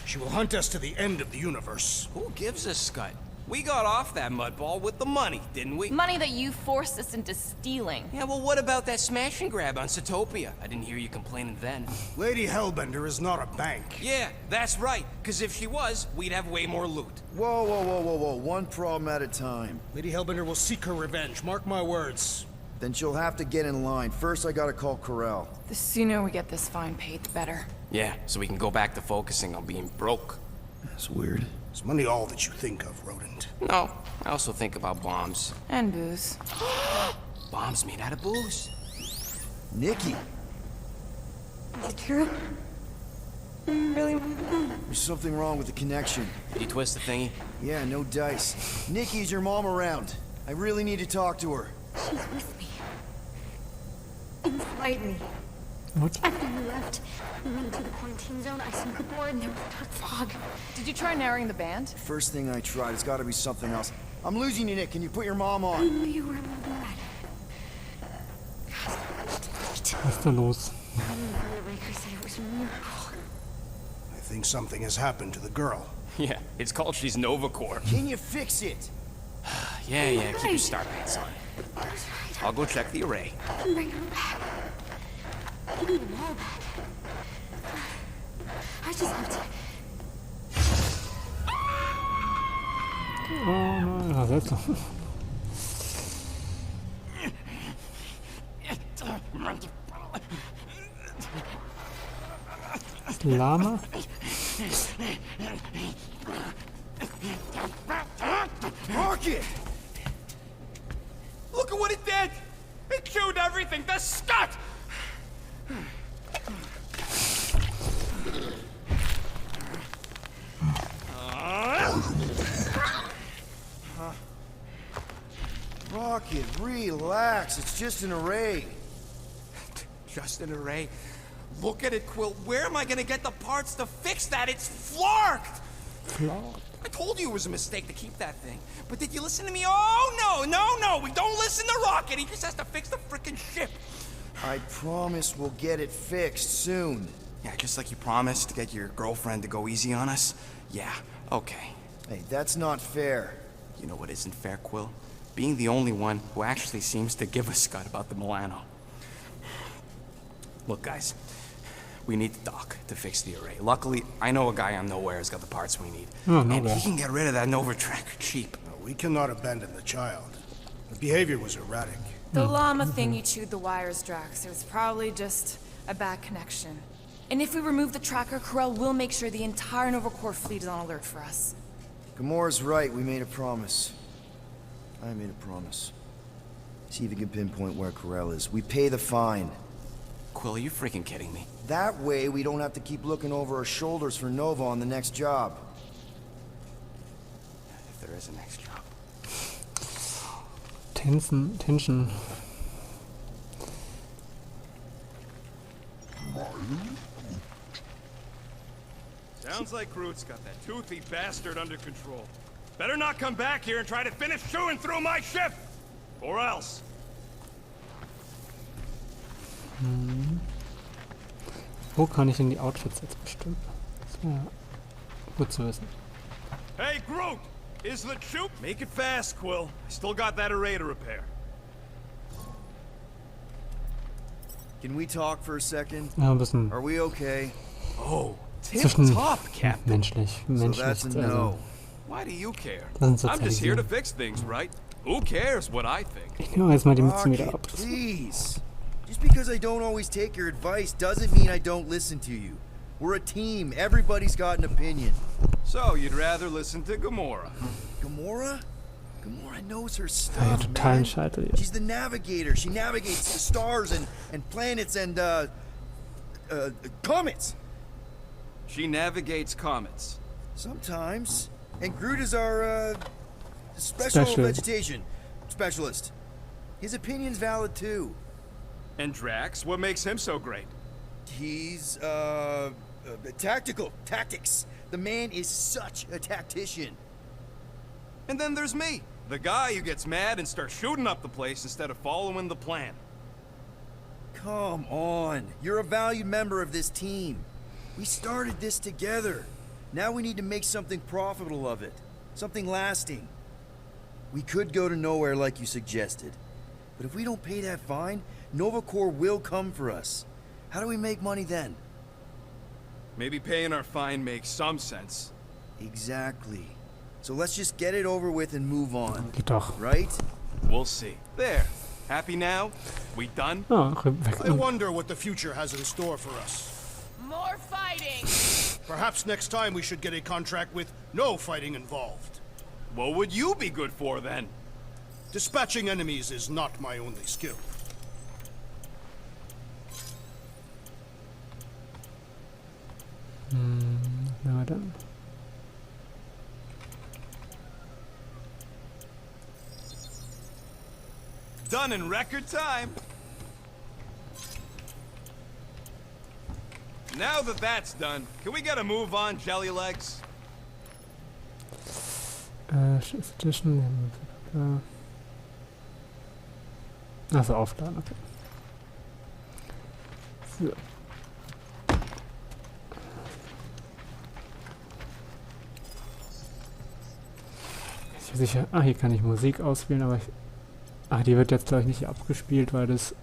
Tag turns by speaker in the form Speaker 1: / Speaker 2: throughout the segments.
Speaker 1: She will hunt us to the end of the universe.
Speaker 2: Who gives a scut? We got off that mudball with the money, didn't we?
Speaker 3: Money that you forced us into stealing.
Speaker 2: Yeah, well, what about that smash and grab on Zootopia? I didn't hear you complaining then.
Speaker 1: Lady Hellbender is not a bank.
Speaker 2: Yeah, that's right. Because if she was, we'd have way more loot.
Speaker 4: Whoa, whoa, whoa, whoa, whoa. One problem at a time.
Speaker 1: Lady Hellbender will seek her revenge, mark my words.
Speaker 4: Then she'll have to get in line. First, I gotta call Corel.
Speaker 3: The sooner we get this fine paid, the better.
Speaker 2: Yeah, so we can go back to focusing on being broke.
Speaker 4: That's weird.
Speaker 1: Is money all that you think of, rodent?
Speaker 2: No, I also think about bombs.
Speaker 3: And booze.
Speaker 2: Bombs made out of booze.
Speaker 4: Nikki!
Speaker 5: Is it true? Really?
Speaker 4: There's something wrong with the connection.
Speaker 2: Did you twist the thingy?
Speaker 4: Yeah, no dice. Nikki, is your mom around? I really need to talk to her.
Speaker 5: She's with me. Inside me.
Speaker 6: What?
Speaker 5: After you left, we went into the quarantine zone, I snuck aboard, and there was dark fog.
Speaker 3: Did you try narrowing the band?
Speaker 4: First thing I tried, it's gotta be something else. I'm losing you, Nick. Can you put your mom
Speaker 5: I
Speaker 4: on?
Speaker 5: knew you were in my blood.
Speaker 6: Was ist da los?
Speaker 5: The Raker said it was a miracle.
Speaker 1: I think something has happened to the girl.
Speaker 2: Yeah, it's called she's Nova Corp.
Speaker 4: Can you fix it?
Speaker 2: Yeah, keep your star pants on. I'll go check the array.
Speaker 5: I can bring her back. I need them all back. I just have to...
Speaker 6: Oh nein, seltsam. Das Lama?
Speaker 4: Rocket!
Speaker 2: Look at what it did! It chewed everything! The scut!
Speaker 4: Rocket, relax. It's just an array.
Speaker 2: Just an array. Look at it, Quill. Where am I gonna get the parts to fix that? It's flarked! I told you it was a mistake to keep that thing. But did you listen to me? Oh, no! We don't listen to Rocket. He just has to fix the frickin' ship.
Speaker 4: I promise we'll get it fixed soon.
Speaker 2: Yeah, just like you promised to get your girlfriend to go easy on us? Yeah, okay.
Speaker 4: Hey, that's not fair.
Speaker 2: You know what isn't fair, Quill? Being the only one who actually seems to give a scut about the Milano. Look, guys. We need the dock to fix the array. Luckily, I know a guy on Nowhere has got the parts we need. And he can get rid of that Nova tracker cheap.
Speaker 1: No, we cannot abandon the child. The behavior was erratic.
Speaker 3: The llama thing you chewed the wires, Drax. It was probably just a bad connection. And if we remove the tracker, Corel will make sure the entire Nova Corps fleet is on alert for us.
Speaker 4: Gamora's right. We made a promise. I made a promise. See if you can pinpoint where Corel is. We pay the fine.
Speaker 2: Quill, are you freaking kidding me?
Speaker 4: That way, we don't have to keep looking over our shoulders for Nova on the next job.
Speaker 2: If there is a next job.
Speaker 6: Tension.
Speaker 7: Sounds like Groot's got that toothy bastard under control. Better not come back here and try to finish chewing through my ship! Or else.
Speaker 6: Wo kann ich denn die Outfits jetzt bestimmen? Das wäre gut zu wissen.
Speaker 7: Hey, Groot! Is the chute? Make it fast, Quill. I still got that array to repair.
Speaker 4: Can we talk for a second?
Speaker 6: Ja, ein bisschen
Speaker 4: Are we okay?
Speaker 2: Oh, tip
Speaker 6: zwischen
Speaker 2: top, Captain.
Speaker 6: menschlich.
Speaker 4: So that's a
Speaker 6: Also,
Speaker 4: no.
Speaker 7: Why do you care?
Speaker 6: das sind
Speaker 7: I'm just here to
Speaker 6: sozialisieren.
Speaker 7: fix things, right? Who cares what I think?
Speaker 6: Ich nehme jetzt mal die Mützen wieder
Speaker 4: Rocket,
Speaker 6: ab.
Speaker 4: please. Just because I don't always take your advice doesn't mean I don't listen to you. We're a team. Everybody's got an opinion.
Speaker 7: So, you'd rather listen to Gamora?
Speaker 4: Gamora? Gamora knows her
Speaker 6: Ja,
Speaker 4: stuff,
Speaker 6: total
Speaker 4: man.
Speaker 6: Scheiße hier.
Speaker 4: She's the navigator. She navigates the stars and planets and, comets.
Speaker 7: She navigates comets.
Speaker 4: Sometimes. And Groot is our, special
Speaker 6: Special.
Speaker 4: vegetation specialist. His opinion's valid, too.
Speaker 7: And Drax, what makes him so great?
Speaker 4: He's, tactical. Tactics. The man is such a tactician.
Speaker 7: And then there's me, the guy who gets mad and starts shooting up the place instead of following the plan.
Speaker 4: Come on. You're a valued member of this team. We started this together. Now we need to make something profitable of it. Something lasting. We could go to nowhere like you suggested. But if we don't pay that fine, Nova Corps will come for us. How do we make money then?
Speaker 7: Maybe paying our fine makes some sense.
Speaker 4: Exactly. So let's just get it over with and move on.
Speaker 6: Geht doch.
Speaker 4: Right?
Speaker 7: We'll see. There. Happy now? We done?
Speaker 6: Ah,
Speaker 1: I
Speaker 6: weg.
Speaker 1: wonder what the future has in store for us.
Speaker 3: More fighting!
Speaker 1: Perhaps next time we should get a contract with no fighting involved.
Speaker 7: What would you be good for then?
Speaker 1: Dispatching enemies is not my only skill.
Speaker 6: Na dann.
Speaker 7: Done in record time. Now that that's done, can we get a move on, Jelly Legs?
Speaker 6: Edition. Also aufladen, okay. So. Ich bin sicher. Ah, hier kann ich Musik auswählen, aber die wird jetzt glaube ich nicht abgespielt, weil das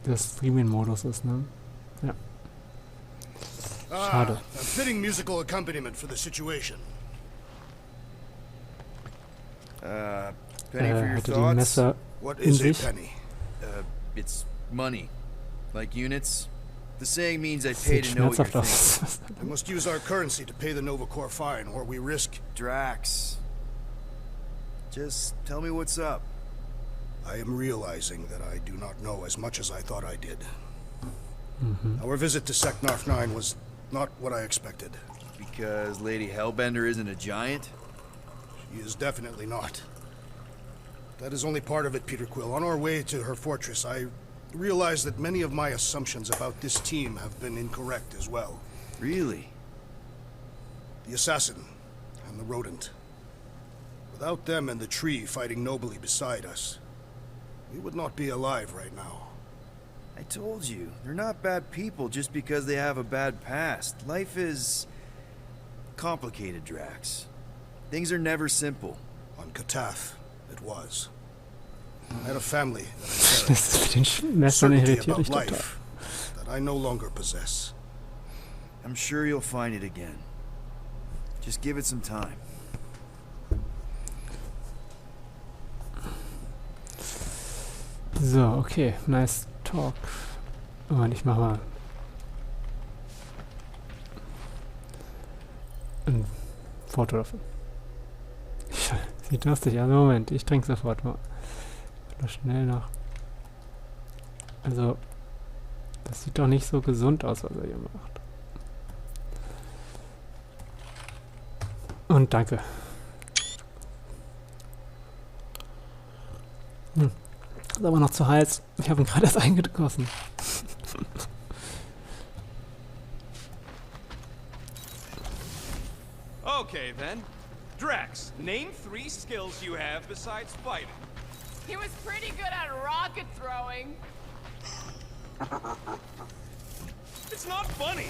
Speaker 6: der Streaming-Modus ist, ne? Ja. Schade.
Speaker 1: A fitting musical accompaniment for the situation.
Speaker 4: Penny for your
Speaker 6: Hatte die
Speaker 4: thoughts?
Speaker 6: Messer
Speaker 1: What
Speaker 6: in
Speaker 1: is a
Speaker 6: sich.
Speaker 1: penny?
Speaker 4: It's money. Like units. The saying means I pay
Speaker 6: Sieht
Speaker 4: to know what you're
Speaker 6: schmerzhaft
Speaker 4: thinking.
Speaker 6: aus.
Speaker 1: We must use our currency to pay the Nova Corps fine, or we risk...
Speaker 4: Drax. Just tell me what's up.
Speaker 1: I am realizing that I do not know as much as I thought I did. Our visit to Sec Narf 9 was not what I expected.
Speaker 4: Because Lady Hellbender isn't a giant?
Speaker 1: She is definitely not. That is only part of it, Peter Quill. On our way to her fortress, I realized that many of my assumptions about this team have been incorrect as well.
Speaker 4: Really?
Speaker 1: The assassin and the rodent. Without them and the tree fighting nobly beside us, we would not be alive right now.
Speaker 4: I told you, they're not bad people just because they have a bad past. Life is complicated, Drax. Things are never simple.
Speaker 1: On Katath, it was. I had a family that I
Speaker 6: Das
Speaker 1: cherished.
Speaker 6: mit den Messern
Speaker 1: Certainty
Speaker 6: irritiert
Speaker 1: about
Speaker 6: mich total.
Speaker 1: life that I no longer possess.
Speaker 4: I'm sure you'll find it again. Just give it some time.
Speaker 6: So, okay, nice talk. Und ich mach mal ein Foto davon. Sieht lustig aus. Moment, ich trinke sofort mal. Nur schnell noch. Also, das sieht doch nicht so gesund aus, was er hier macht. Und danke. Ist aber noch zu heiß. Ich habe ihn gerade erst eingegossen.
Speaker 7: Okay then. Drax, name 3 skills you have besides fighting.
Speaker 3: He was pretty good at rocket throwing.
Speaker 7: It's not funny.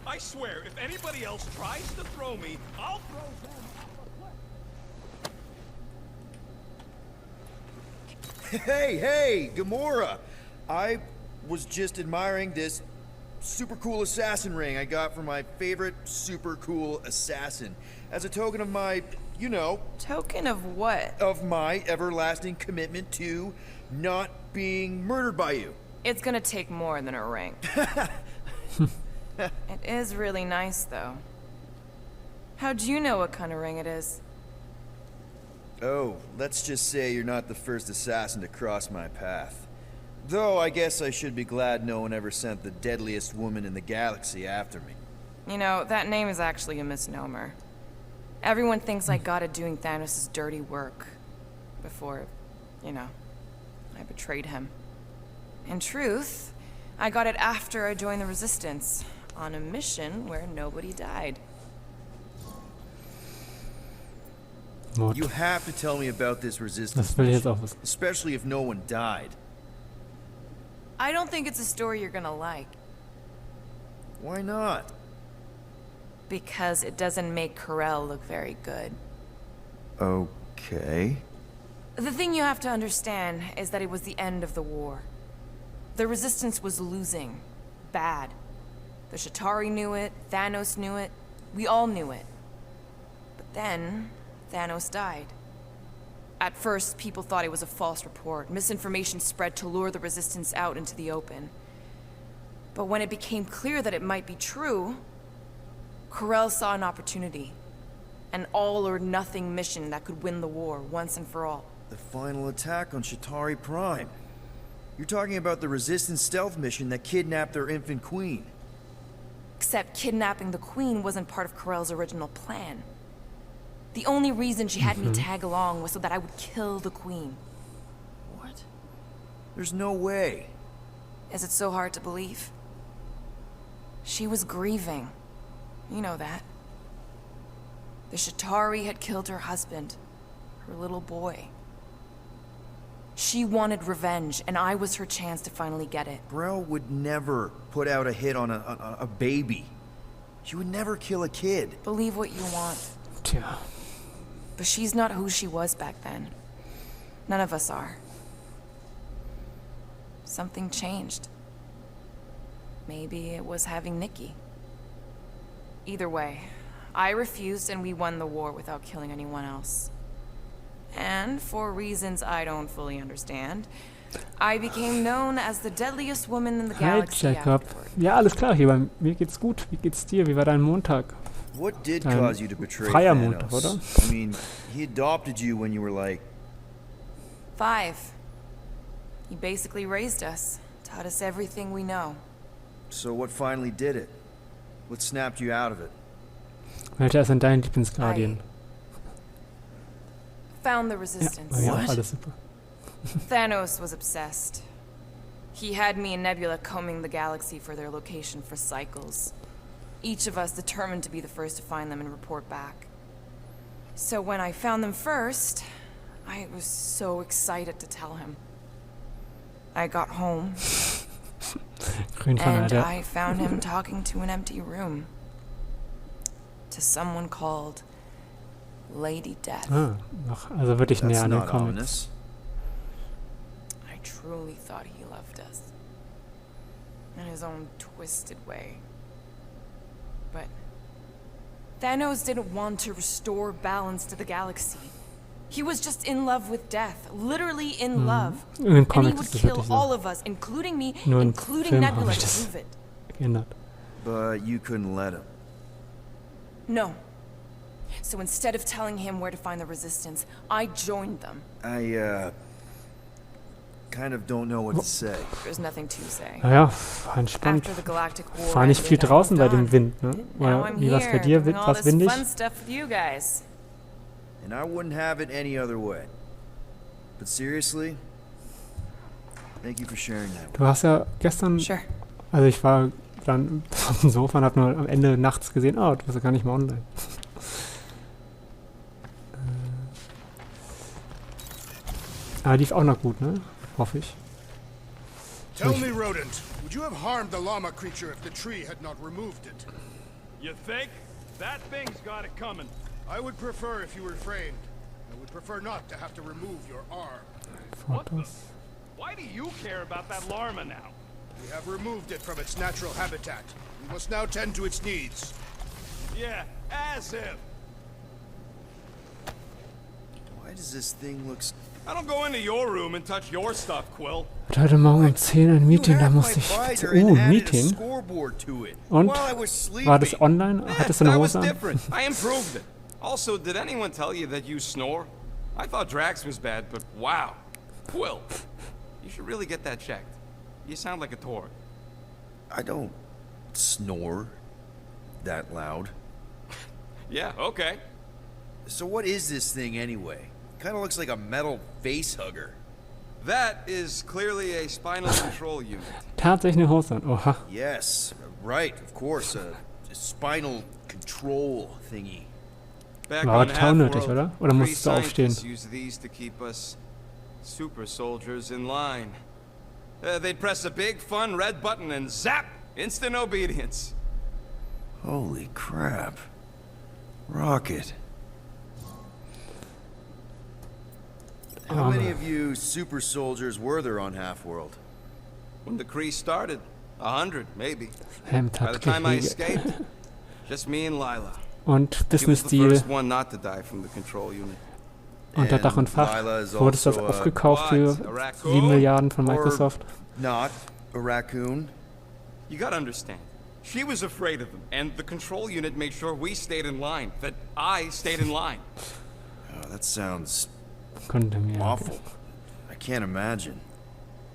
Speaker 7: I swear, if anybody else tries to throw me, I'll throw them.
Speaker 4: Hey, Gamora! I was just admiring this super cool assassin ring I got from my favorite super cool assassin. As a token of my, you know,
Speaker 3: Token of what?
Speaker 4: of my everlasting commitment to not being murdered by you.
Speaker 3: It's gonna take more than a ring. It is really nice, though. How'd you know what kind of ring it is?
Speaker 4: Oh, let's just say you're not the first assassin to cross my path. Though I guess I should be glad no one ever sent the deadliest woman in the galaxy after me.
Speaker 3: You know, that name is actually a misnomer. Everyone thinks I got it doing Thanos' dirty work. Before, you know, I betrayed him. In truth, I got it after I joined the Resistance, on a mission where nobody died.
Speaker 6: Mord.
Speaker 4: You have to tell me about this resistance,
Speaker 6: Das will ich jetzt auch wissen.
Speaker 4: especially if no one died.
Speaker 3: I don't think it's a story you're gonna like.
Speaker 4: Why not?
Speaker 3: Because it doesn't make Corel look very good.
Speaker 4: Okay.
Speaker 3: The thing you have to understand is that it was the end of the war. The Resistance was losing. Bad. The Chitauri knew it, Thanos knew it, we all knew it. But then, Thanos died. At first, people thought it was a false report. Misinformation spread to lure the Resistance out into the open. But when it became clear that it might be true, Corel saw an opportunity. An all-or-nothing mission that could win the war once and for all.
Speaker 4: The final attack on Chitauri Prime. You're talking about the Resistance stealth mission that kidnapped their infant queen.
Speaker 3: Except kidnapping the Queen wasn't part of Corel's original plan. The only reason she had me tag along was so that I would kill the Queen.
Speaker 4: What? There's no way.
Speaker 3: Is it so hard to believe? She was grieving. You know that. The Chitauri had killed her husband, her little boy. She wanted revenge, and I was her chance to finally get it.
Speaker 4: Brel would never put out a hit on a baby. She would never kill a kid.
Speaker 3: Believe what you want.
Speaker 6: Tja.
Speaker 3: But she's not who she was back then. None of us are. Something changed. Maybe it was having Nikki. Either way, I refused and we won the war without killing anyone else. And for reasons I don't fully understand, I became known as the deadliest woman in the
Speaker 6: Hi,
Speaker 3: galaxy
Speaker 6: Jacob.
Speaker 3: afterward.
Speaker 6: Ja, alles klar, hier bei mir geht's gut. Wie geht's dir? Wie war dein Montag?
Speaker 4: What did
Speaker 6: Dein
Speaker 4: cause you to betray
Speaker 6: freier
Speaker 4: Thanos?
Speaker 6: Montag, oder?
Speaker 4: I mean, he adopted you when you were like...
Speaker 3: 5. He basically raised us, taught us everything we know.
Speaker 4: So what finally did it? What snapped you out of it?
Speaker 6: Welcher ist denn dein Lieblingsguardian?
Speaker 3: Found the
Speaker 6: Ja,
Speaker 3: Resistance.
Speaker 6: bei mir auch alles super.
Speaker 3: Thanos was obsessed. He had me and Nebula combing the galaxy for their location for cycles. Each of us determined to be the first to find them and report back. So when I found them first, I was so excited to tell him. I got home,
Speaker 6: Grün von
Speaker 3: and
Speaker 6: Alter.
Speaker 3: I found him talking to an empty room. To someone called Lady Death.
Speaker 6: Ah, noch, also wirklich näher
Speaker 4: That's
Speaker 6: an den
Speaker 4: not
Speaker 6: Comics.
Speaker 4: ominous.
Speaker 3: I truly thought he loved us. In his own twisted way. But Thanos didn't want to restore balance to the galaxy. He was just in love with death. Literally in love.
Speaker 6: In den
Speaker 3: And he
Speaker 6: Comics
Speaker 3: would
Speaker 6: ist das
Speaker 3: kill
Speaker 6: wirklich
Speaker 3: all
Speaker 6: so.
Speaker 3: of us, including me,
Speaker 6: Nur im
Speaker 3: including
Speaker 6: Film
Speaker 3: Nebula,
Speaker 6: habe ich
Speaker 3: to
Speaker 6: das
Speaker 3: prove it.
Speaker 6: geändert.
Speaker 4: But you couldn't let him.
Speaker 3: No. So instead of telling him where to find the Resistance, I joined them.
Speaker 4: I, kind of don't know what to say.
Speaker 3: There's nothing to say.
Speaker 6: Naja, war entspannt.
Speaker 3: After the Galactic War
Speaker 6: War nicht viel
Speaker 3: ended, I
Speaker 6: draußen bei
Speaker 3: moved
Speaker 6: dem
Speaker 3: on.
Speaker 6: Wind, ne?
Speaker 3: Now
Speaker 6: Oder
Speaker 3: I'm
Speaker 6: wie war's bei
Speaker 3: here
Speaker 6: dir?
Speaker 3: doing all
Speaker 6: War's
Speaker 3: this
Speaker 6: windig?
Speaker 3: fun stuff with you guys.
Speaker 4: And I wouldn't have it any other way. But seriously, thank you for sharing that.
Speaker 6: Du hast ja gestern,
Speaker 3: Sure.
Speaker 6: also ich war dann auf dem Sofa und hab nur am Ende nachts gesehen, oh, du bist ja gar nicht mehr online. Lief auch noch gut, ne? Hoffe ich.
Speaker 1: Tell me, rodent, would you have harmed the llama creature if the tree had not removed it?
Speaker 7: You think? That thing's got it coming.
Speaker 1: I would prefer if you refrained. I would prefer not to have to remove your arm.
Speaker 6: Fotos.
Speaker 7: Why do you care about that llama now?
Speaker 1: We have removed it from its natural habitat. We must now tend to its needs.
Speaker 7: Yeah, as if.
Speaker 4: Why does this thing look...
Speaker 7: I don't go into your room and touch your stuff, Quill.
Speaker 6: Hat heute Morgen um 10 ein Meeting,
Speaker 4: You
Speaker 6: da
Speaker 4: hacked
Speaker 6: musste
Speaker 4: my
Speaker 6: ich...
Speaker 4: visor
Speaker 6: Oh,
Speaker 4: and
Speaker 6: ein
Speaker 4: added a
Speaker 6: Meeting?
Speaker 4: scoreboard to it
Speaker 6: Und?
Speaker 4: while I was sleeping.
Speaker 6: War das online? Hattest du eine
Speaker 2: That was
Speaker 6: Hose an?
Speaker 2: different. I improved it. Also, did anyone tell you that you snore? I thought Drax was bad, but wow. Quill, you should really get that checked. You sound like a Taur.
Speaker 4: I don't snore that loud.
Speaker 2: Yeah, okay.
Speaker 4: So what is this thing anyway? Kind of looks like a metal face hugger.
Speaker 2: That is clearly a spinal control unit.
Speaker 6: Tatsächlich eine Hose an. Oha.
Speaker 4: Yes, right, of course, a spinal control thingy.
Speaker 2: Back
Speaker 6: War
Speaker 2: on
Speaker 6: taunötig,
Speaker 2: Half-World,
Speaker 6: oder? Oder musstest du aufstehen?
Speaker 2: scientists use these to keep us super soldiers in line. They'd press a big, fun red button and zap! Instant obedience.
Speaker 4: Holy crap. Rocket. How many of you super soldiers were there on Half-World?
Speaker 2: When the Kree started, 100, maybe.
Speaker 6: Hemd
Speaker 2: By the
Speaker 6: hat
Speaker 2: time I
Speaker 6: Gehege.
Speaker 2: escaped, just me and Lila.
Speaker 6: Und
Speaker 2: She was the
Speaker 6: Disney-Stil
Speaker 2: first one not to die from the control unit.
Speaker 6: unter Dach und Fach.
Speaker 4: Lila is
Speaker 6: Wurde das
Speaker 4: also
Speaker 6: aufgekauft für
Speaker 2: What? A raccoon?
Speaker 6: 7 Milliarden von
Speaker 4: Or
Speaker 6: Microsoft?
Speaker 4: not a raccoon.
Speaker 2: You gotta understand. She was afraid of them, and the control unit made sure we stayed in line, that I stayed in line.
Speaker 4: Oh, that sounds
Speaker 6: Konnte mir.
Speaker 4: awful. I can't imagine.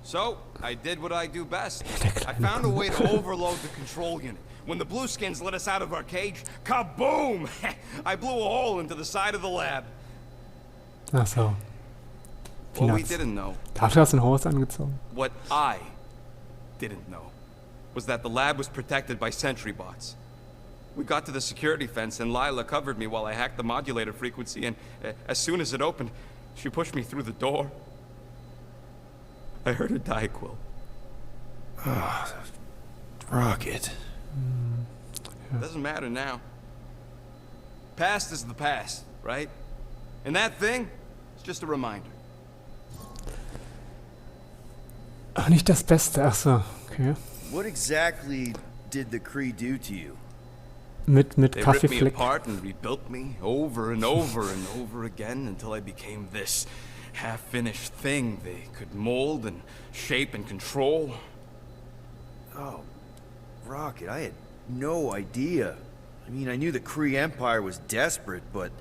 Speaker 2: So, I did what I do best.
Speaker 6: Der
Speaker 2: I
Speaker 6: kleine
Speaker 2: found a way to
Speaker 6: Kuh.
Speaker 2: overload the control unit. When the Blueskins let us out of our cage, kaboom! I blew a hole into the side of the lab.
Speaker 6: Ach so.
Speaker 2: What we
Speaker 6: Peanuts.
Speaker 2: didn't know,
Speaker 6: Dafür hast du ein Hose angezogen.
Speaker 2: what I didn't know, was that the lab was protected by sentry bots. We got to the security fence and Lila covered me while I hacked the modulator frequency, and as soon as it opened, she pushed me through the door. I heard her die, Quill.
Speaker 4: Rocket.
Speaker 2: Doesn't matter now. Past is the past, right? And that thing, it's just a reminder.
Speaker 6: Ach, nicht das Beste. Ach so, okay.
Speaker 4: What exactly did the Kree do to you?
Speaker 6: Mit
Speaker 2: They ripped me
Speaker 6: Kaffeefleck.
Speaker 2: apart and rebuilt me over and over and over again until I became this half-finished thing they could mold and shape and control.
Speaker 4: Oh, Rocket, I had no idea. I mean, I knew the Kree Empire was desperate, but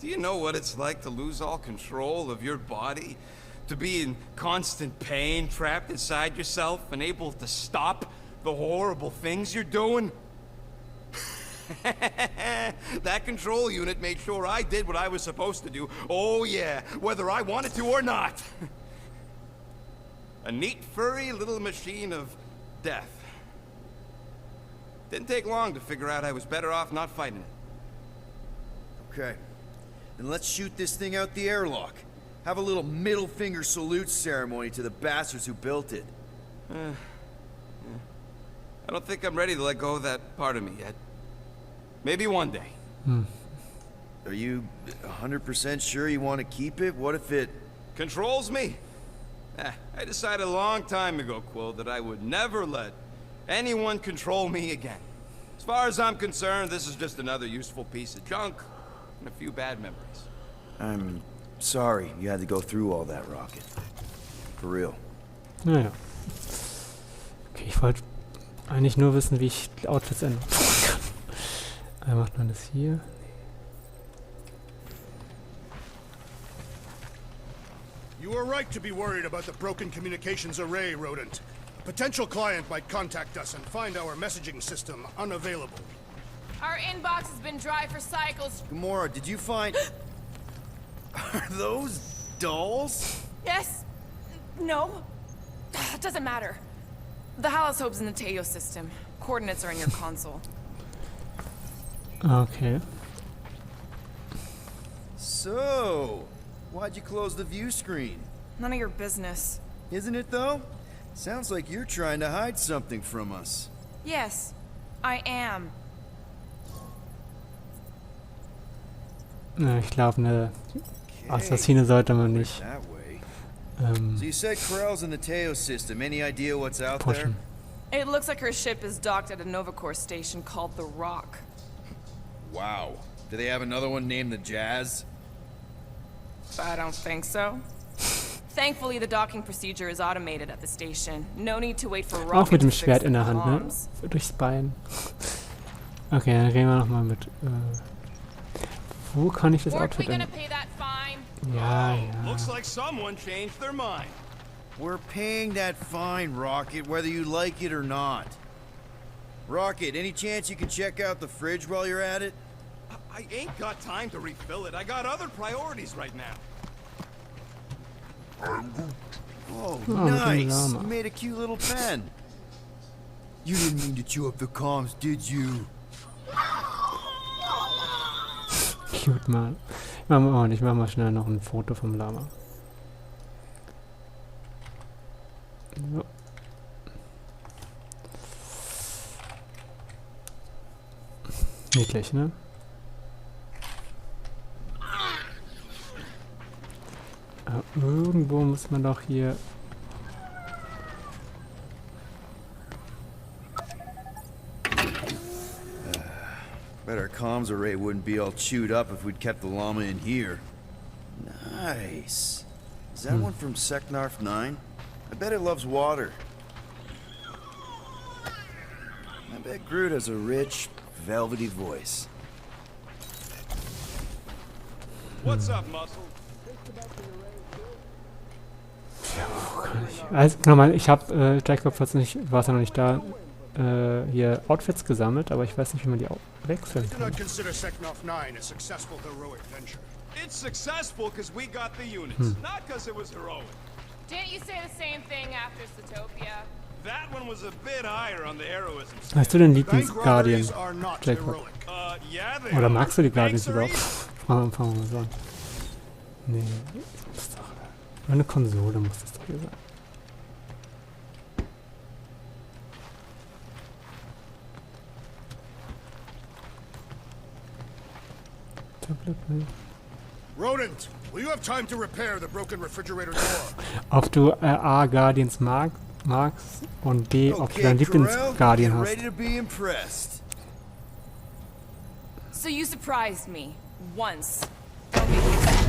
Speaker 2: Do you know what it's like to lose all control of your body? To be in constant pain, trapped inside yourself, unable to stop the horrible things you're doing? That control unit made sure I did what I was supposed to do. Oh yeah, whether I wanted to or not. A neat, furry little machine of death. Didn't take long to figure out I was better off not fighting it.
Speaker 4: okay. Then let's shoot this thing out the airlock. Have a little middle finger salute ceremony to the bastards who built it.
Speaker 2: I don't think I'm ready to let go of that part of me yet. Maybe one day.
Speaker 4: Are you 100% sure you want to keep it? What if it...
Speaker 2: Controls me? I decided a long time ago, Quill, that I would never let anyone control me again. As far as I'm concerned, this is just another useful piece of junk and a few bad memories.
Speaker 4: I'm sorry you had to go through all that, Rocket. For real.
Speaker 6: Naja. Okay, ich wollte eigentlich nur wissen, wie ich die Outfits ändern kann. Macht man das hier?
Speaker 1: You are right to be worried about the broken communications array, Rodent. A potential client might contact us and find our messaging system unavailable.
Speaker 3: Our inbox has been dry for cycles.
Speaker 4: Gamora, did you find... Are those dolls?
Speaker 3: Yes? No? Doesn't matter. The holosope's in the Teil system. Coordinates are in your console.
Speaker 6: Okay.
Speaker 4: So, why'd you close the view screen?
Speaker 3: None of your business.
Speaker 4: Isn't it, though? Sounds like you're trying to hide something from us.
Speaker 3: Yes, I am.
Speaker 6: Ich glaube, eine Assassine sollte man nicht
Speaker 4: That way. So you said Corell's in the Teil system. Any idea what's out
Speaker 6: pushen.
Speaker 4: there?
Speaker 3: It looks like her ship is docked at a Novacore station called the Rock.
Speaker 4: Wow. Do they have another one named the Jazz?
Speaker 3: I don't think so. Thankfully, the docking procedure is automated at the station. No need to wait for
Speaker 6: Auch
Speaker 3: Rocket
Speaker 6: mit dem
Speaker 3: to fix
Speaker 6: Schwert
Speaker 3: the
Speaker 6: in der Hand, ne?
Speaker 3: comms.
Speaker 6: So durchs Bein. Okay, dann reden wir nochmal mit. Wo kann ich das
Speaker 3: Weren't we
Speaker 6: Outfit
Speaker 3: gonna
Speaker 6: ändern?
Speaker 3: pay that fine?
Speaker 6: Ja, ja.
Speaker 7: Looks like someone changed their mind.
Speaker 4: We're paying that fine, Rocket, whether you like it or not. Rocket, any chance you can check out the fridge while you're at it?
Speaker 7: I ain't got time to refill it. I got other priorities right now.
Speaker 4: Oh,
Speaker 6: Oh,
Speaker 4: nice.
Speaker 6: llama.
Speaker 4: You made a cute little pen. You didn't mean to chew up the comms, did you?
Speaker 6: Cute mal. Ich mach mal schnell noch ein Foto vom Lama. So. Niedlich, ne? Aber irgendwo muss man doch hier...
Speaker 4: Bet our comms array wouldn't be all chewed up if we'd kept the llama in here. Nice. Is that one from Seknarf 9? I bet it loves water. I bet Groot has a rich, velvety voice.
Speaker 7: What's up, Muscle?
Speaker 6: Also, nochmal, ich habe, Jacob war es ja noch nicht da, hier Outfits gesammelt, aber ich weiß nicht, wie man die wechseln
Speaker 1: Do
Speaker 6: kann.
Speaker 1: not consider Seknarf 9 a successful heroic venture.
Speaker 7: It's successful because we got the units, not because it was heroic.
Speaker 3: Didn't you say the same thing after Zootopia?
Speaker 7: That one was a bit higher on the heroism scale.
Speaker 6: Hast du den
Speaker 1: Bank
Speaker 6: Lieblings-Guardian,
Speaker 1: robberies are not
Speaker 6: Jacob?
Speaker 1: heroic.
Speaker 7: Yeah, they
Speaker 6: Oder
Speaker 7: are.
Speaker 6: magst du die Guardians
Speaker 7: Banks are
Speaker 6: überhaupt? Fangen wir mal so an. Nee, das ist doch... Eine Konsole muss das doch hier sein. Tablet, ne?
Speaker 1: Rodent, will you have time to repair the broken refrigerator door?
Speaker 6: Ob du A, Guardians magst und B, ob du deinen Lieblings-Guardian
Speaker 4: get
Speaker 6: hast.
Speaker 4: ready to be impressed.
Speaker 3: So you surprised me. Once. Don't be used to it.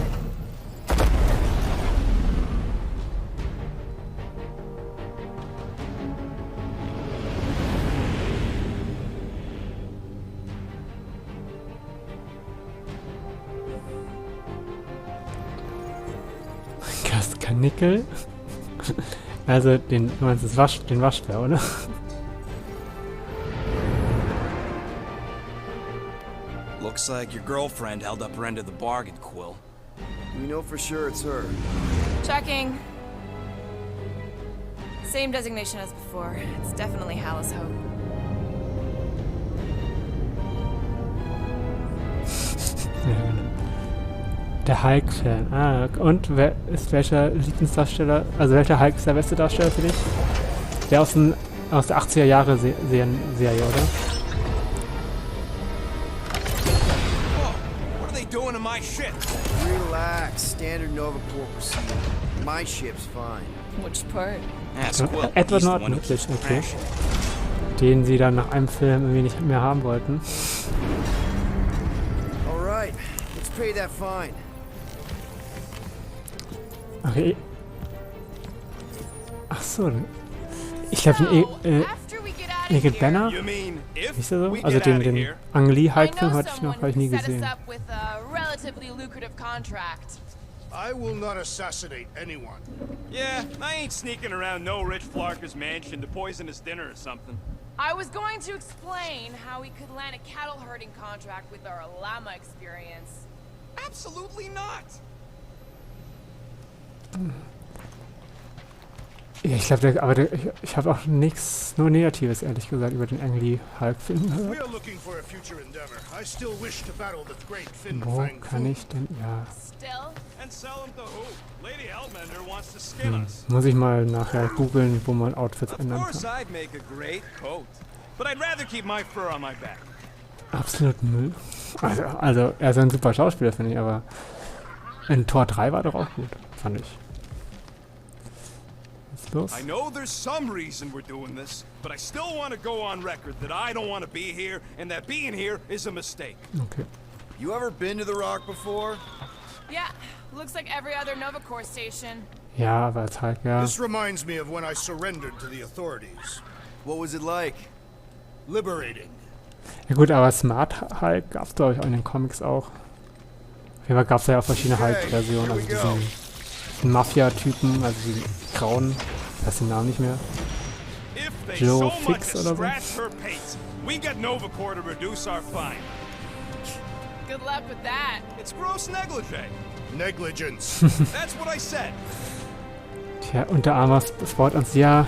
Speaker 6: Kanickel? Also du meinst den Waschbär, oder?
Speaker 2: Looks like your girlfriend held up her end of the bargain, Quill.
Speaker 4: We know for sure it's her.
Speaker 3: Checking. Same designation as before. It's definitely Hallis Hope.
Speaker 6: Ja, genau. Der Hulk-Fan. Ah, und wer ist welcher Lieblingsdarsteller? Also welcher Hulk ist der beste Darsteller für dich? Der aus der 80er Jahre Serie, oder?
Speaker 2: What are they doing to my ship?
Speaker 4: Relax, standard Nova Corp procedure. My ship's fine.
Speaker 3: Which part?
Speaker 2: Ask Quill.
Speaker 6: Edward
Speaker 2: He's the
Speaker 6: Norton,
Speaker 2: one who keeps
Speaker 6: wirklich, okay.
Speaker 2: crashing.
Speaker 6: Den sie dann nach einem Film irgendwie nicht mehr haben wollten.
Speaker 4: Alright, let's pay that fine.
Speaker 6: Okay. Ach so. Ich glaube, den
Speaker 3: After we get out of
Speaker 6: Naked
Speaker 3: here,
Speaker 6: Banner?
Speaker 7: You mean if
Speaker 6: Ist der so?
Speaker 7: we
Speaker 6: Also
Speaker 7: get out of
Speaker 6: den
Speaker 7: here?
Speaker 6: Ang Lee
Speaker 3: I
Speaker 6: Hulk-Film
Speaker 3: know
Speaker 6: hatte ich
Speaker 3: someone
Speaker 6: hab ich nie
Speaker 3: who set us
Speaker 6: gesehen.
Speaker 3: up with a relatively lucrative contract.
Speaker 1: I will not assassinate anyone.
Speaker 7: Yeah, I ain't sneaking around no rich flarker's mansion to poison his dinner or something.
Speaker 3: I was going to explain how we could land a cattle herding contract with our llama experience.
Speaker 7: Absolutely not.
Speaker 6: Ja, ich glaube, ich habe auch nichts, nur Negatives, ehrlich gesagt, über den Ang Lee Hulk-Film
Speaker 1: We
Speaker 6: gehört.
Speaker 1: are looking for a future endeavor. I still wish to battle the great Fin
Speaker 6: Wo
Speaker 1: Fang
Speaker 6: kann
Speaker 1: Fu.
Speaker 6: ich denn, ja,
Speaker 3: Still,
Speaker 7: And sell him to who? Lady Hellbender wants to skin us.
Speaker 6: muss ich mal nachher googeln, wo man Outfits
Speaker 7: Of
Speaker 6: ändern
Speaker 7: course
Speaker 6: kann.
Speaker 7: I'd make a great coat. But I'd rather keep my fur on my back.
Speaker 6: Absolut Müll. Also er ist ein super Schauspieler, finde ich, aber in Tor 3 war doch auch gut, fand ich. Was ist los?
Speaker 7: I know there's some reason we're doing this, but I still want to go on record that I don't want to be here and that being here is a mistake.
Speaker 6: Okay.
Speaker 4: You ever been to the Rock before?
Speaker 3: yeah, looks like every other Nova Corps station.
Speaker 6: Ja, aber als Hulk, ja.
Speaker 1: This reminds me of when I surrendered to the authorities.
Speaker 4: What was it like?
Speaker 1: Liberating.
Speaker 6: Ja gut, aber Smart Hulk gab es, glaube ich, auch in den Comics auch. Auf jeden Fall gab es ja auch verschiedene Hulk-Versionen, also diesen Mafia-Typen, also die grauen, ich weiß den Namen nicht mehr.
Speaker 7: If they
Speaker 6: Joe
Speaker 7: so much
Speaker 6: Fix
Speaker 7: as
Speaker 6: oder so?
Speaker 7: scratch her pace, we get Nova Corps to reduce our fine.
Speaker 3: Good luck with that.
Speaker 7: It's gross negligee.
Speaker 1: Negligence.
Speaker 7: That's what I said.
Speaker 6: Tja, und der Armer spawnt uns, ja.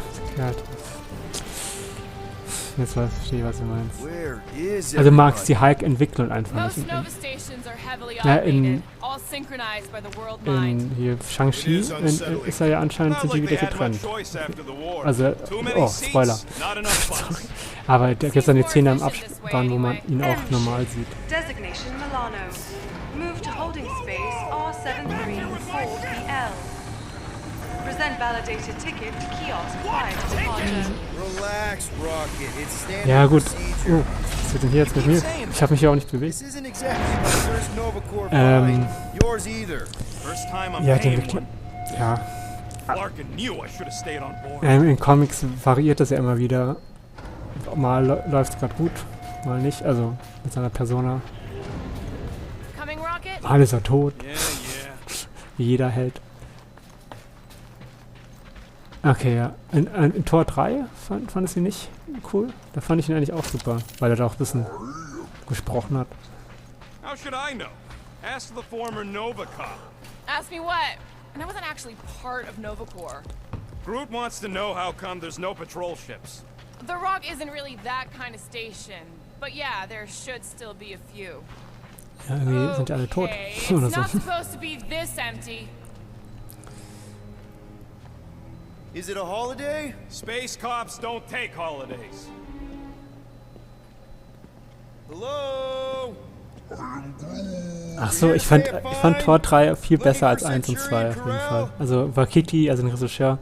Speaker 6: Jetzt verstehe ich, was du meinst.
Speaker 4: Where is
Speaker 6: Also du magst
Speaker 4: everybody?
Speaker 6: die Hulk-Entwicklung einfach
Speaker 3: Most
Speaker 6: nicht.
Speaker 3: Nova stations are heavily
Speaker 6: Ja, in-
Speaker 3: automated, all synchronized by the world mind.
Speaker 6: In hier Shang-Chi ist er ja anscheinend,
Speaker 7: Not
Speaker 6: sind die
Speaker 7: like
Speaker 6: wieder
Speaker 7: they had much
Speaker 6: getrennt.
Speaker 7: choice after the war.
Speaker 6: Also,
Speaker 7: Too many
Speaker 6: oh,
Speaker 7: seats,
Speaker 6: Spoiler.
Speaker 7: not enough fun.
Speaker 6: Aber da gibt es dann die Szene im Abspann, wo man ihn auch normal sieht.
Speaker 8: Designation Milano. Move to holding space R734BL. Present validated ticket to kiosk prior to departure.
Speaker 4: Relax, Rocket. It's standard
Speaker 6: Ja gut.
Speaker 4: procedure.
Speaker 6: Was ist denn hier jetzt mit mir? Ich habe mich hier auch nicht bewegt.
Speaker 4: This isn't exactly my first Nova Corps
Speaker 6: Ähm.
Speaker 4: find. Yours either.
Speaker 7: First time I'm
Speaker 6: Ja, den
Speaker 7: paying one.
Speaker 6: ja.
Speaker 7: Larkin knew I should have stayed on board.
Speaker 6: In Comics variiert das ja immer wieder. Mal läuft es gerade gut, mal nicht. Also mit seiner Persona.
Speaker 3: Coming, Rocket?
Speaker 6: Mal ist er tot,
Speaker 7: Yeah, yeah.
Speaker 6: wie jeder Held. Okay, ja. In Tor 3 fandest du ihn nicht cool? Da fand ich ihn eigentlich auch super, weil er da auch ein bisschen gesprochen hat.
Speaker 7: How should I know? Ask the former Nova cop.
Speaker 3: Ask me what? And I wasn't actually part of Nova Corps.
Speaker 7: Groot wants to know how come there's no patrol ships.
Speaker 3: The Rock isn't really that kind of station. But yeah, there should still be a few.
Speaker 6: Ja, irgendwie sind die alle tot.
Speaker 3: Okay,
Speaker 6: Oder
Speaker 3: it's
Speaker 6: so.
Speaker 3: not supposed to be this empty.
Speaker 4: Is it a holiday?
Speaker 7: Space cops don't take holidays.
Speaker 4: Hello?
Speaker 6: Ach so, ich fand Tor 3 viel besser als 1 und 2 auf jeden Fall. Also Wakiti, also den Regisseur,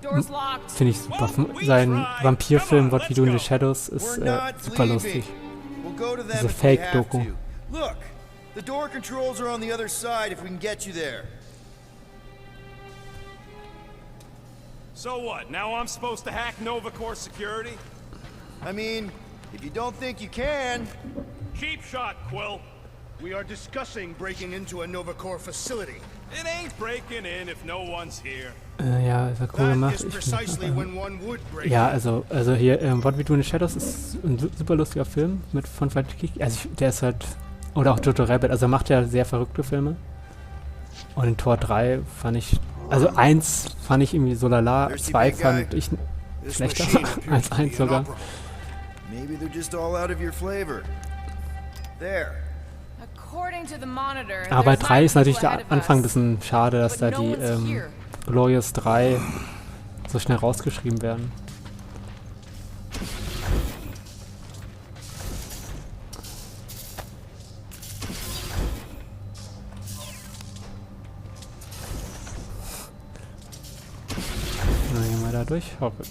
Speaker 3: Door's locked.
Speaker 6: finde ich super. Sein Vampirfilm What We Do in the Shadows ist
Speaker 4: We're not
Speaker 6: super
Speaker 4: leaving.
Speaker 6: lustig.
Speaker 4: We'll go to them
Speaker 6: Diese
Speaker 4: if we have
Speaker 6: Fake-Doku.
Speaker 4: to. Look, the door controls are on the other side if we can get you there.
Speaker 7: So what? Now I'm supposed to hack Nova Corps security?
Speaker 4: I mean, if you don't think you can,
Speaker 7: Cheap shot, Quill.
Speaker 1: We are discussing breaking into a Nova Corps facility.
Speaker 7: It ain't breaking in if no one's here.
Speaker 6: Ja, ist ja cool
Speaker 1: That
Speaker 6: gemacht.
Speaker 1: is
Speaker 6: Ich
Speaker 1: precisely
Speaker 6: find,
Speaker 1: when one would break
Speaker 6: ja,
Speaker 1: in.
Speaker 6: also hier, What We Do in the Shadows ist ein super lustiger Film von Wakiti. Also der ist halt, oder auch Jojo Rabbit, also er macht ja sehr verrückte Filme. Und in Tor 3 fand ich, also 1 fand ich irgendwie so lala, 2 fand ich
Speaker 1: This
Speaker 6: schlechter
Speaker 1: machine appears
Speaker 6: als
Speaker 1: to be
Speaker 6: 1 sogar.
Speaker 1: inoperable.
Speaker 4: maybe they're just all out of your flavor. There.
Speaker 3: According to the monitor,
Speaker 6: Aber
Speaker 3: there's
Speaker 6: 3 ist
Speaker 3: 9
Speaker 6: natürlich
Speaker 3: people
Speaker 6: der
Speaker 3: ahead of
Speaker 6: Anfang ein
Speaker 3: us.
Speaker 6: bisschen schade, dass da
Speaker 3: But no
Speaker 6: die
Speaker 3: one's here.
Speaker 6: Glorious 3 so schnell rausgeschrieben werden. Na, gehen wir da durch. Hoffe.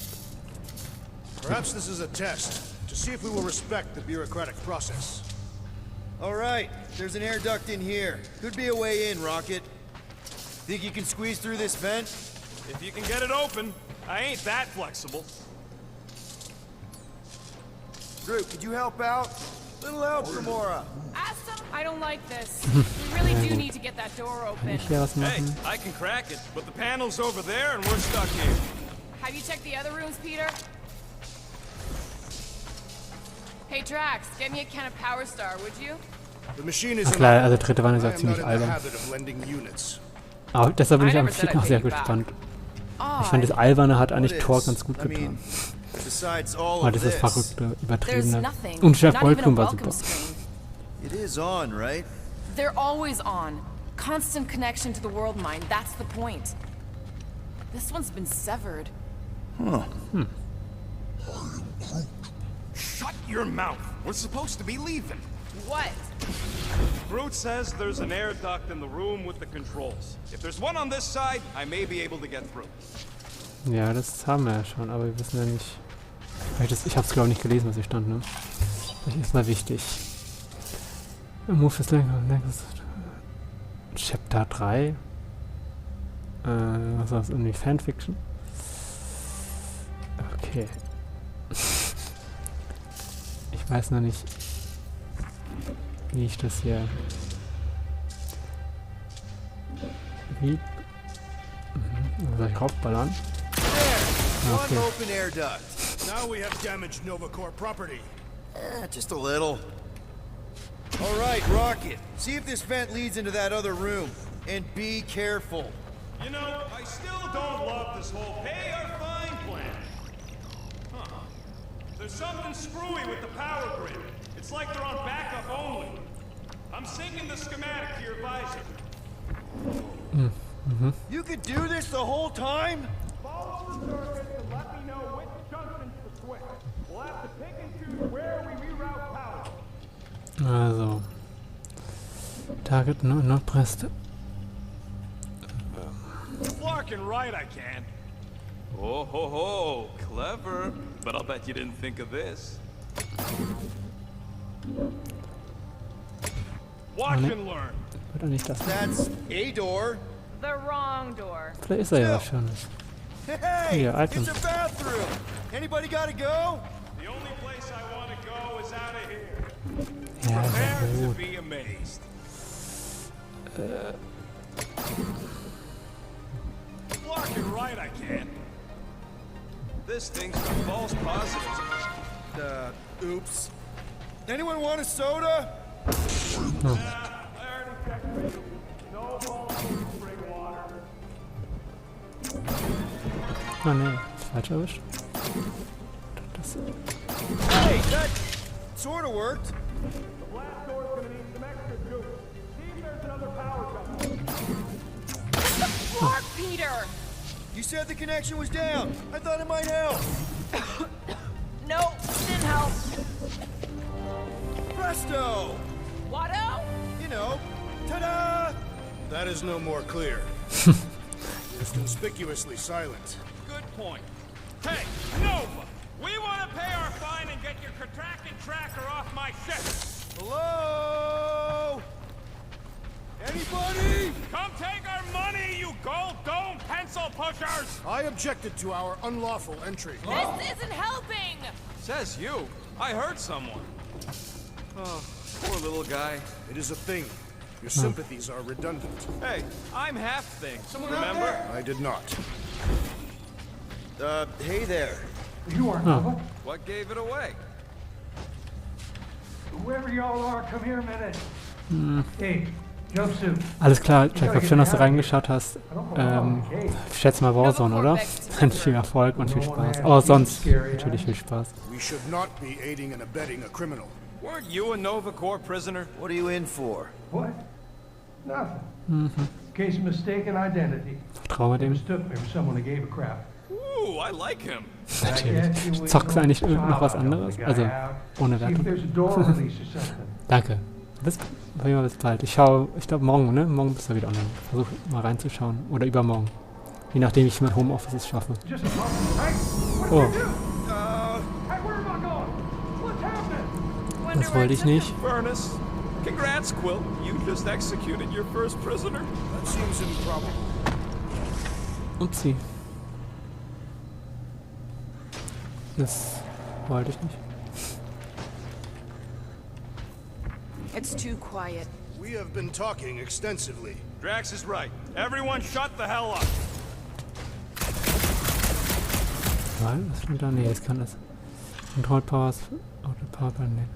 Speaker 1: Perhaps this is a test to see if we will respect the bureaucratic process.
Speaker 4: All right, there's an air duct in here. Could be a way in, Rocket. Think you can squeeze through this vent?
Speaker 7: If you can get it open, I ain't that flexible.
Speaker 4: Groot, could you help out? Little help, Gamora.
Speaker 3: Ask them. I don't like this. We really do need to get that door open.
Speaker 6: Ich hier was
Speaker 7: Hey,
Speaker 6: machen?
Speaker 7: I can crack it, but the panel's over there and we're stuck here.
Speaker 3: Have you checked the other rooms, Peter? Hey, Drax, get me a can of Power Star, would you?
Speaker 1: The machine is
Speaker 6: Ach klar,
Speaker 1: inoperable.
Speaker 6: also dritte Wand ist
Speaker 1: I
Speaker 6: ja
Speaker 1: am
Speaker 6: ziemlich
Speaker 1: not in the
Speaker 6: albern.
Speaker 1: habit of lending units.
Speaker 6: Aber deshalb bin
Speaker 3: I
Speaker 6: ich am
Speaker 3: never said
Speaker 6: vierten auch
Speaker 3: I'd
Speaker 6: sehr
Speaker 3: pay you back.
Speaker 6: gespannt. Ich fand das Alberne hat eigentlich
Speaker 4: What
Speaker 6: Thor
Speaker 4: is?
Speaker 6: ganz gut
Speaker 4: I mean,
Speaker 6: getan.
Speaker 4: besides all
Speaker 6: Aber
Speaker 4: of
Speaker 6: dieses
Speaker 4: this,
Speaker 6: Verrückte,
Speaker 3: There's
Speaker 6: Übertriebene.
Speaker 3: nothing.
Speaker 6: Und Chef
Speaker 3: Not even a
Speaker 6: Goldblum war
Speaker 3: welcome
Speaker 6: super.
Speaker 3: screen.
Speaker 4: it is on, right?
Speaker 3: They're always on. Constant connection to the world mind. That's the point. This one's been severed.
Speaker 7: Shut your mouth. We're supposed to be leaving.
Speaker 3: What?
Speaker 7: Groot says there's an air duct in the room with the controls. If there's one on this side, I may be able to get through.
Speaker 6: Ja, das haben wir ja schon, aber wir wissen ja nicht. Ich hab's glaube ich nicht gelesen, was hier stand, ne? Vielleicht ist mal wichtig. Move is next. Chapter 3. Was war das? Irgendwie Fanfiction? Okay. Ich weiß noch nicht, wie ich das hier. Wie? Soll ich raufballern?
Speaker 4: There,
Speaker 6: Okay.
Speaker 4: one open air duct.
Speaker 1: Now we have damaged Nova Corps property.
Speaker 4: Just a little. All right, Rocket. See if this vent leads into that other room. And be careful.
Speaker 7: You know, I still don't love this whole pay or fine plan. Huh. There's something screwy with the power grid. It's like they're on backup only. I'm syncing the schematic to your visor.
Speaker 4: You could do this the whole time?
Speaker 7: Follow the circuit and let me know which junctions to switch. We'll have to pick and choose where we reroute power.
Speaker 6: Also. Target not pressed.
Speaker 7: Flarkin' right, I can. Oh ho ho, clever. But I'll bet you didn't think of this. Watch and learn.
Speaker 6: Wird er nicht das?
Speaker 4: That's a door.
Speaker 3: The wrong door.
Speaker 6: Vielleicht ist er ja schon.
Speaker 4: Hey,
Speaker 6: Hier, Items.
Speaker 4: it's a bathroom. Anybody gotta go?
Speaker 7: The only place I want to go is out of here.
Speaker 6: Ja,
Speaker 7: Prepare to
Speaker 6: gut.
Speaker 7: be amazed. Flarkin' right, I can. This thing's got false positives.
Speaker 4: Oops. Anyone want a soda?
Speaker 7: I already checked it. No false spring water.
Speaker 6: Ah ne, falsch erwischt. Das,
Speaker 4: Hey, that sort of worked.
Speaker 7: The blast door's gonna need some extra juice. See if there's another power junction.
Speaker 3: Mark, Peter!
Speaker 4: You said the connection was down. I thought it might help.
Speaker 3: No, didn't help.
Speaker 4: Presto!
Speaker 3: Watto?
Speaker 4: You know, ta-da!
Speaker 1: That is no more clear. It's conspicuously silent.
Speaker 7: Good point. Hey, Nova! We want to pay our fine and get your contracting tracker off my ship.
Speaker 4: Hello? Anybody?
Speaker 7: Come take our money, you gold dome pencil pushers!
Speaker 1: I objected to our unlawful entry.
Speaker 3: This isn't helping!
Speaker 7: Says you. I heard someone. Oh, poor little guy.
Speaker 1: It is a thing. Your sympathies are redundant.
Speaker 7: Hey, I'm half thing. Remember?
Speaker 1: I did not.
Speaker 4: Hey there.
Speaker 9: You are Nova.
Speaker 7: What gave it away?
Speaker 9: Whoever y'all are, come here a minute. Hey, jumpsuit.
Speaker 6: alles klar, Jack, hab schön, dass du reingeschaut hast. Ich schätze mal Warzone, oder? Viel Erfolg und viel Spaß. Aber sonst natürlich viel Spaß.
Speaker 1: We should not be aiding and abetting a criminal.
Speaker 7: Weren't you a Nova Corps prisoner?
Speaker 4: What are you in for?
Speaker 9: What? Nothing. Case of mistaken identity.
Speaker 6: Vertraue dem.
Speaker 9: Mistook me for someone who gave a crap.
Speaker 7: Ooh, I like him.
Speaker 6: Natürlich. Zockst du eigentlich noch was anderes? Also, ohne
Speaker 9: See if
Speaker 6: Wertung.
Speaker 9: there's a door release or something.
Speaker 6: Danke. Bis bald. Ich glaube morgen, ne? Morgen bist du wieder online. Versuch mal reinzuschauen. Oder übermorgen. Je nachdem, wie ich mit Homeoffice schaffe.
Speaker 9: Just talking, right? What
Speaker 6: Oh,
Speaker 9: did you do? Hey, where am I going? What's happening?
Speaker 6: das wollte ich nicht.
Speaker 7: Furnace. Congrats, Quill. You just executed your first prisoner.
Speaker 1: That seems improbable.
Speaker 6: Upsi. Das wollte ich nicht.
Speaker 3: It's too quiet.
Speaker 1: We have been talking extensively.
Speaker 7: Drax is right. Everyone shut the hell up.
Speaker 6: Weil, was steht da? Nee, jetzt kann das. Control Powers, Auto Power Button, nee.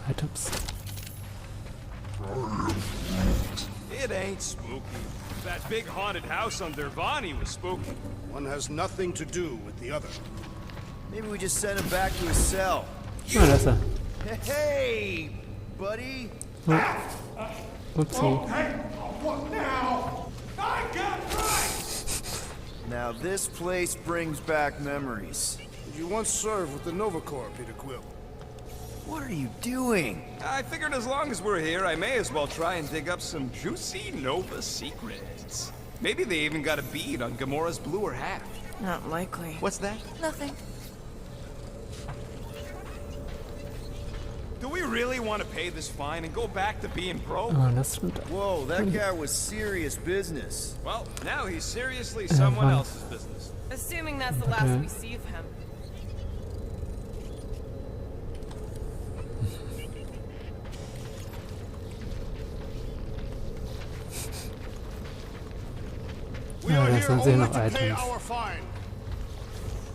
Speaker 6: Items.
Speaker 7: It ain't spooky. That big haunted house on Dervani was spooky.
Speaker 1: One has nothing to do with the other.
Speaker 4: Maybe we just send him back to his cell.
Speaker 6: Ah, da ist er.
Speaker 4: Hey, buddy.
Speaker 6: Upsi.
Speaker 9: What now? I got right!
Speaker 4: Now this place brings back memories.
Speaker 1: Did you once serve with the Nova Corps, Peter Quill?
Speaker 4: What are you doing?
Speaker 7: I figured as long as we're here, I may as well try and dig up some juicy Nova secrets. Maybe they even got a bead on Gamora's bluer half.
Speaker 3: Not likely.
Speaker 7: What's that?
Speaker 3: Nothing.
Speaker 7: Do we really want to pay this fine and go back to being broke?
Speaker 6: Ah, das stimmt.
Speaker 4: Whoa, that guy was serious business.
Speaker 7: Well, now he's seriously someone
Speaker 6: fine.
Speaker 7: else's business.
Speaker 3: Assuming that's the last we see of him.
Speaker 1: We
Speaker 6: Ja,
Speaker 1: are
Speaker 6: das
Speaker 1: here
Speaker 6: sind sie
Speaker 1: only
Speaker 6: noch
Speaker 1: to pay
Speaker 6: Items.
Speaker 1: our fine.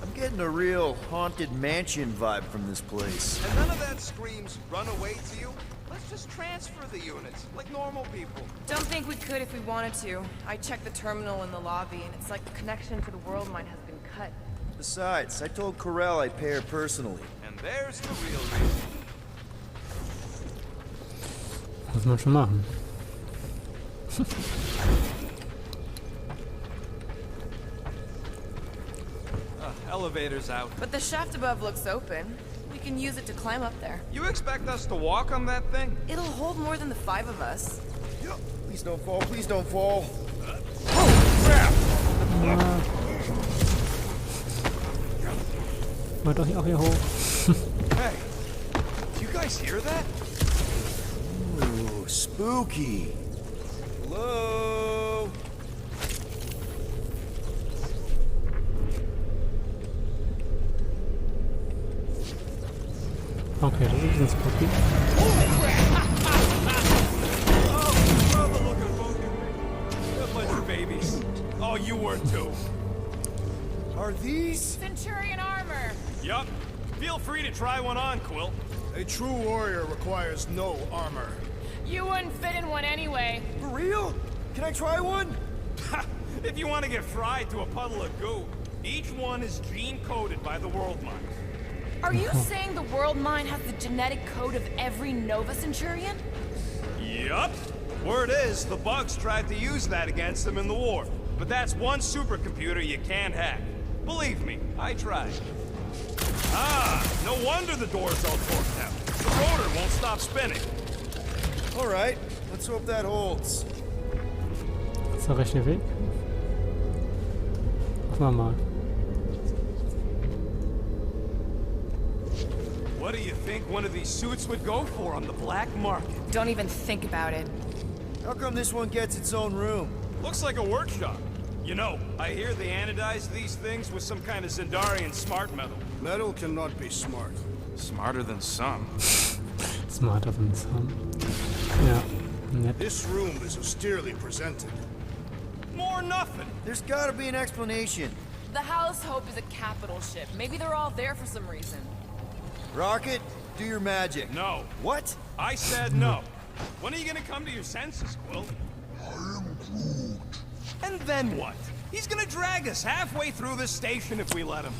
Speaker 4: I'm getting a real haunted mansion vibe from this place.
Speaker 7: And none of that screams run away to you?
Speaker 2: let's just transfer the units, like normal people.
Speaker 3: Don't think we could if we wanted to. I checked the terminal in the lobby, and it's like the connection to the world mine has been cut.
Speaker 4: Besides, I told Corell I'd pay her personally.
Speaker 2: And there's the real reason.
Speaker 6: Muss man schon machen.
Speaker 2: Elevator's out.
Speaker 3: But the shaft above looks open. We can use it to climb up there.
Speaker 2: You expect us to walk on that thing?
Speaker 3: It'll hold more than the 5 of us.
Speaker 4: Please don't fall, please don't fall.
Speaker 6: Wollt doch auch hier hoch.
Speaker 2: Hey, do you guys hear that?
Speaker 4: Ooh, spooky. Hello?
Speaker 6: Okay, das ist ein bisschen spooky.
Speaker 7: Babies. Oh, you were too.
Speaker 4: Are these?
Speaker 3: Centurion armor!
Speaker 7: Yup. Feel free to try one on, Quill.
Speaker 1: A true warrior requires no armor.
Speaker 3: You wouldn't fit in one anyway.
Speaker 4: For real? Can I try one?
Speaker 7: If you want to get fried to a puddle of goo, each one is gene-coded by the world mine.
Speaker 3: Are you saying the world mine has the genetic code of every Nova Centurion?
Speaker 7: Yup. Word is, the bugs tried to use that against them in the war. But that's one supercomputer you can't hack. Believe me, I tried. Ah, no wonder the door's all torqued out. The rotor won't stop spinning.
Speaker 4: All right, let's hope that holds.
Speaker 6: Das ist der rechte Weg. Gucken wir mal.
Speaker 7: What do you think one of these suits would go for on the black market?
Speaker 3: Don't even think about it.
Speaker 4: How come this one gets its own room?
Speaker 7: Looks like a workshop. You know, I hear they anodize these things with some kind of Zendarian smart metal.
Speaker 1: Metal cannot be smart.
Speaker 2: Smarter than some.
Speaker 6: Smarter than some. Ja, nett.
Speaker 1: This room is austerely presented.
Speaker 7: More nothing.
Speaker 4: There's gotta be an explanation.
Speaker 3: The House Hope is a capital ship. Maybe they're all there for some reason.
Speaker 4: Rocket, do your magic.
Speaker 7: No.
Speaker 4: What?
Speaker 7: I said no. When are you gonna come to your senses, Quill?
Speaker 10: I am Groot.
Speaker 7: And then what? He's gonna drag us halfway through this station if we let him.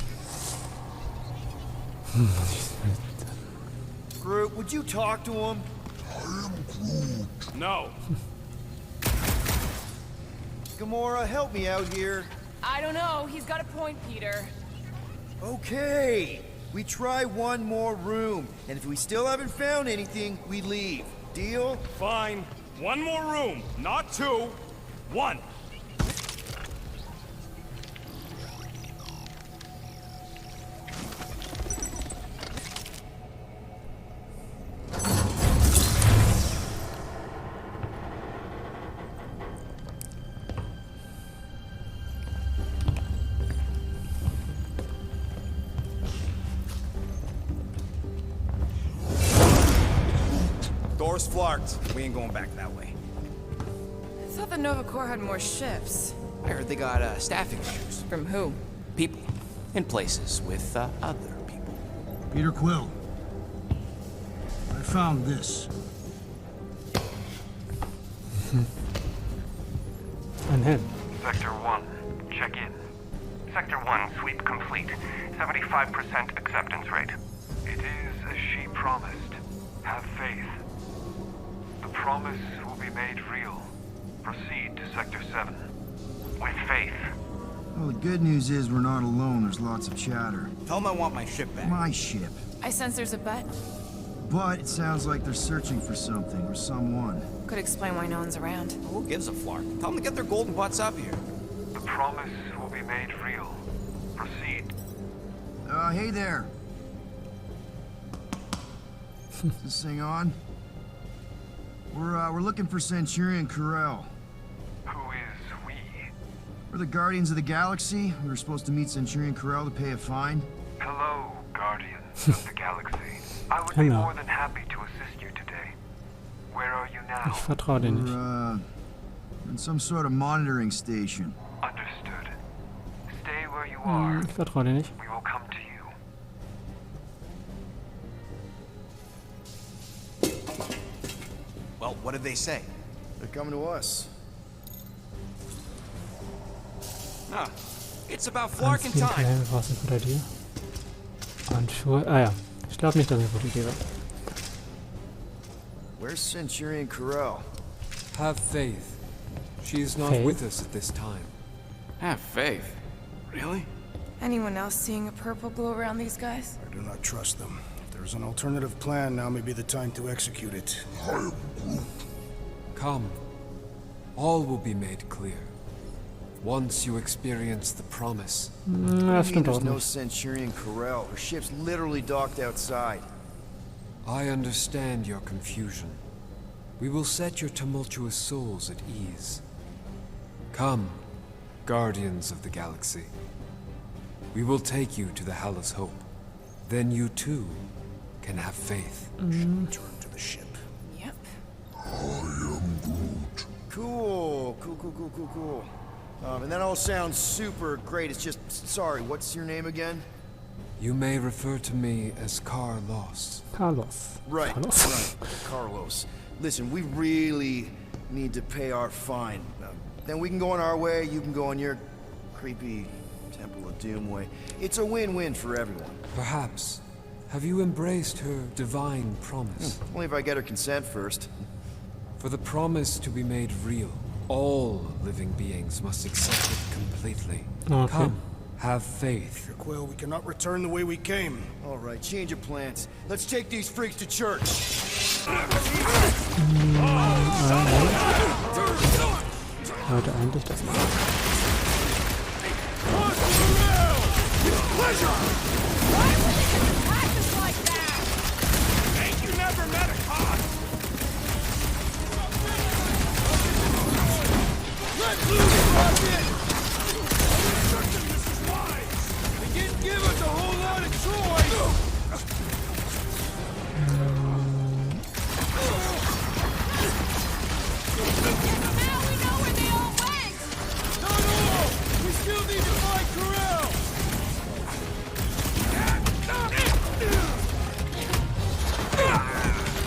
Speaker 4: Groot, would you talk to him?
Speaker 10: I am Groot.
Speaker 7: No.
Speaker 4: Gamora, help me out here.
Speaker 3: I don't know. He's got a point, Peter.
Speaker 4: Okay. We try one more room, and if we still haven't found anything, we leave. Deal?
Speaker 7: Fine. One more room. Not two. One.
Speaker 2: Door's flarked. We ain't going back that way.
Speaker 3: I thought the Nova Corps had more ships.
Speaker 2: I heard they got staffing issues.
Speaker 3: From who?
Speaker 2: People. In places with other people.
Speaker 1: Peter Quill. I found this.
Speaker 6: Ein Helm.
Speaker 11: Sector 1, check in. Sector 1, sweep complete. 75% acceptance rate. It is as she promised. Have faith. The promise will be made real. Proceed to Sector 7. With faith.
Speaker 12: Well, the good news is we're not alone. There's lots of chatter.
Speaker 2: Tell them I want my ship back.
Speaker 12: My ship.
Speaker 3: I sense there's a bet.
Speaker 12: But it sounds like they're searching for something or someone.
Speaker 3: Could explain why no one's around.
Speaker 2: Who gives a flark? Tell them to get their golden butts up here.
Speaker 11: The promise will be made real. Proceed.
Speaker 12: Hey there. Is this thing on? We're looking for Centurion Corell.
Speaker 11: Who is we?
Speaker 12: We're the Guardians of the Galaxy. We were supposed to meet Centurion Corell to pay a fine.
Speaker 11: Hello, Guardians of the Galaxy. I would be more than happy to assist you today. Where are you now?
Speaker 6: Ich vertraue dir nicht.
Speaker 12: We're in some sort of monitoring station.
Speaker 11: Understood. Stay where you are.
Speaker 6: Ich vertraue dir nicht.
Speaker 11: We will come to you.
Speaker 2: Well, what did they say?
Speaker 12: They're coming to us.
Speaker 2: Ah, it's about Flark and
Speaker 6: Anziehen,
Speaker 2: time.
Speaker 6: Teil war es eine gute Idee. Handschuhe. Ah ja. Ich glaube nicht, dass es eine gute Idee war.
Speaker 12: Where's Centurion Corel?
Speaker 13: Have faith. She is not with us at this time.
Speaker 2: Have faith. Really?
Speaker 3: Anyone else seeing a purple glow around these guys?
Speaker 1: I do not trust them. If there's an alternative plan, now may be the time to execute it.
Speaker 13: Come. All will be made clear. Once you experience the promise.
Speaker 12: There's no Centurion Corel. Her ship's literally docked outside.
Speaker 13: I understand your confusion. We will set your tumultuous souls at ease. Come, guardians of the galaxy. We will take you to the Hallis Hope. Then you too can have faith.
Speaker 1: Return to the ship.
Speaker 3: Yep.
Speaker 12: Cool. And that all sounds super great. It's just, sorry, what's your name again?
Speaker 13: You may refer to me as Carlos.
Speaker 6: Carlos.
Speaker 12: Right,
Speaker 6: Carlos.
Speaker 12: right. Carlos. Listen, we really need to pay our fine. Then we can go on our way, you can go on your creepy Temple of Doom way. It's a win-win for everyone.
Speaker 13: Perhaps. Have you embraced her divine promise?
Speaker 12: Only if I get her consent first.
Speaker 13: For the promise to be made real, all living beings must accept it completely.
Speaker 6: Okay.
Speaker 13: Come, have faith.
Speaker 1: Peter Quill, we cannot return the way we came.
Speaker 12: All right, change of plans. Let's take these freaks to church.
Speaker 6: Sollte eigentlich das machen.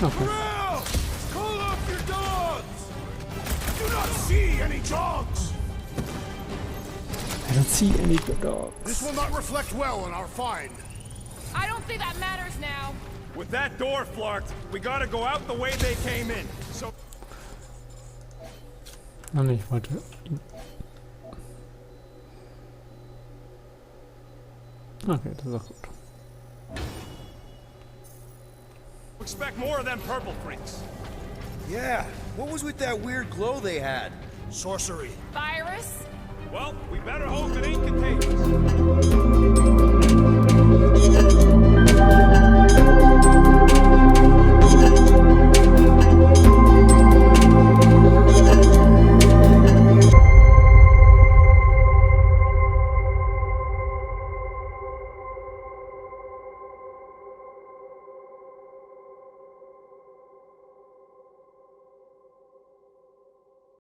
Speaker 6: Okay.
Speaker 9: Call off your dogs! I do not see any dogs!
Speaker 6: I don't see any good dogs.
Speaker 1: This will not reflect well on our find.
Speaker 3: I don't think that matters now.
Speaker 7: With that door flarked, we gotta go out the way they came in. So.
Speaker 6: Oh nee, ich wollte ihn. Okay, das ist auch gut.
Speaker 7: Expect more of them purple freaks.
Speaker 4: Yeah, what was with that weird glow they had?
Speaker 1: Sorcery.
Speaker 3: Virus?
Speaker 7: Well, we better hope it ain't contagious.